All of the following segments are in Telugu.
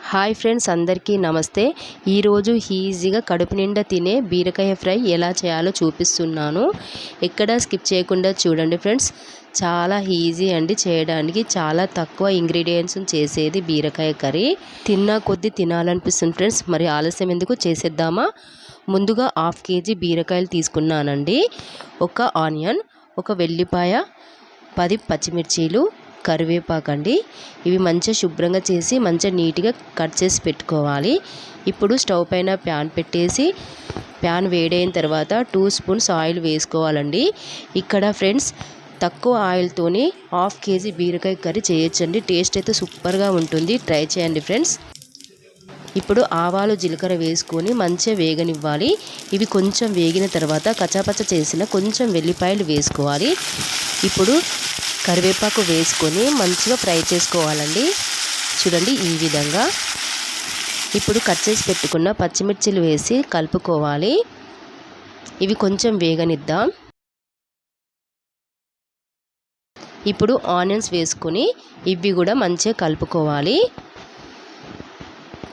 హాయ్ ఫ్రెండ్స్, అందరికీ నమస్తే. ఈరోజు ఈజీగా కడుపు నిండా తినే బీరకాయ ఫ్రై ఎలా చేయాలో చూపిస్తున్నాను. ఎక్కడ స్కిప్ చేయకుండా చూడండి ఫ్రెండ్స్. చాలా ఈజీ అండి చేయడానికి. చాలా తక్కువ ఇంగ్రీడియంట్స్ చేసేది బీరకాయ కర్రీ. తిన్నా కొద్దీ తినాలనిపిస్తుంది ఫ్రెండ్స్. మరి ఆలస్యం ఎందుకు, చేసేద్దామా? ముందుగా 1/2 kg బీరకాయలు తీసుకున్నానండి. ఒక ఆనియన్, ఒక వెల్లిపాయ, 10 పచ్చిమిర్చీలు, కరివేపాకండి. ఇవి మంచిగా శుభ్రంగా చేసి మంచిగా నీట్గా కట్ చేసి పెట్టుకోవాలి. ఇప్పుడు స్టవ్ పైన ప్యాన్ పెట్టేసి ప్యాన్ వేడైన తర్వాత 2 స్పూన్స్ ఆయిల్ వేసుకోవాలండి. ఇక్కడ ఫ్రెండ్స్ తక్కువ ఆయిల్తోని 1/2 kg బీరకాయ కర్రీ చేయొచ్చండి. టేస్ట్ అయితే సూపర్గా ఉంటుంది. ట్రై చేయండి ఫ్రెండ్స్. ఇప్పుడు ఆవాలు, జీలకర్ర వేసుకొని మంచిగా వేగనివ్వాలి. ఇవి కొంచెం వేగిన తర్వాత కచ్చాపచ్చ చేసిన కొంచెం వెల్లిపాయలు వేసుకోవాలి. ఇప్పుడు కరివేపాకు వేసుకొని మంచిగా ఫ్రై చేసుకోవాలండి. చూడండి ఈ విధంగా. ఇప్పుడు కట్ చేసి పెట్టుకున్న పచ్చిమిర్చిలు వేసి కలుపుకోవాలి. ఇవి కొంచెం వేగనిద్దాం. ఇప్పుడు ఆనియన్స్ వేసుకొని ఇవి కూడా మంచిగా కలుపుకోవాలి.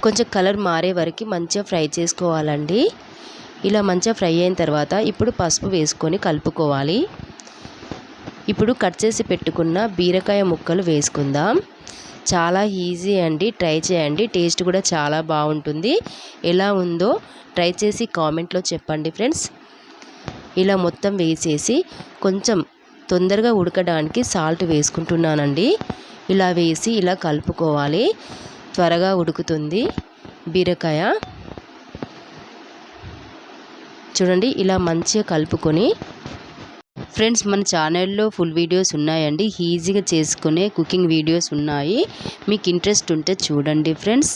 కొంచెం కలర్ మారే వరకు మంచిగా ఫ్రై చేసుకోవాలండి. ఇలా మంచిగా ఫ్రై అయిన తర్వాత ఇప్పుడు పసుపు వేసుకొని కలుపుకోవాలి. ఇప్పుడు కట్ చేసి పెట్టుకున్న బీరకాయ ముక్కలు వేసుకుందాం. చాలా ఈజీ అండి, ట్రై చేయండి. టేస్ట్ కూడా చాలా బాగుంటుంది. ఎలా ఉందో ట్రై చేసి కామెంట్లో చెప్పండి ఫ్రెండ్స్. ఇలా మొత్తం వేసేసి కొంచెం తొందరగా ఉడకడానికి సాల్ట్ వేసుకుంటున్నానండి. ఇలా వేసి ఇలా కలుపుకోవాలి. త్వరగా ఉడుకుతుంది బీరకాయ. చూడండి ఇలా మంచిగా కలుపుకొని ఫ్రెండ్స్, మన ఛానల్లో ఫుల్ వీడియోస్ ఉన్నాయండి. ఈజీగా చేసుకునే కుకింగ్ వీడియోస్ ఉన్నాయి. మీకు ఇంట్రెస్ట్ ఉంటే చూడండి ఫ్రెండ్స్.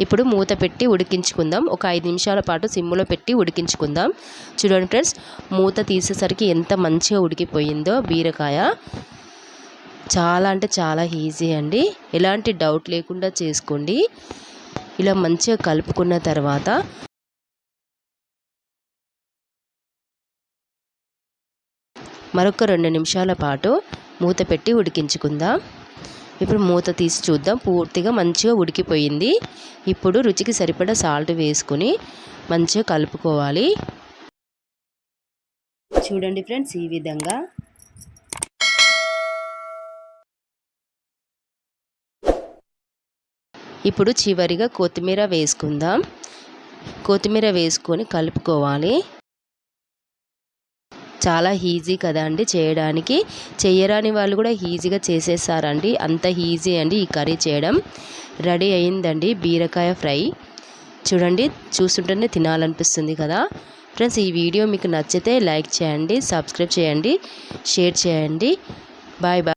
ఇప్పుడు మూత పెట్టి ఉడికించుకుందాం. ఒక 5 నిమిషాల పాటు సిమ్లో పెట్టి ఉడికించుకుందాం. చూడండి ఫ్రెండ్స్, మూత తీసేసరికి ఎంత మంచిగా ఉడికిపోయిందో బీరకాయ. చాలా అంటే చాలా ఈజీ అండి. ఎలాంటి డౌట్ లేకుండా చేసుకోండి. ఇలా మంచిగా కలుపుకున్న తర్వాత మరొక 2 నిమిషాల పాటు మూత పెట్టి ఉడికించుకుందాం. ఇప్పుడు మూత తీసి చూద్దాం. పూర్తిగా మంచిగా ఉడికిపోయింది. ఇప్పుడు రుచికి సరిపడా సాల్ట్ వేసుకొని మంచిగా కలుపుకోవాలి. చూడండి ఫ్రెండ్స్ ఈ విధంగా. ఇప్పుడు చివరిగా కొత్తిమీర వేసుకుందాం. కొత్తిమీర వేసుకొని కలుపుకోవాలి. చాలా ఈజీ కదా అండి చేయడానికి. చేయరాని వాళ్ళు కూడా ఈజీగా చేసేసారండి. అంత ఈజీ అండి ఈ కర్రీ చేయడం. రెడీ అయిందండి బీరకాయ ఫ్రై. చూడండి, చూస్తుంటేనే తినాలనిపిస్తుంది కదా ఫ్రెండ్స్. ఈ వీడియో మీకు నచ్చితే లైక్ చేయండి, సబ్స్క్రైబ్ చేయండి, షేర్ చేయండి. Bye bye.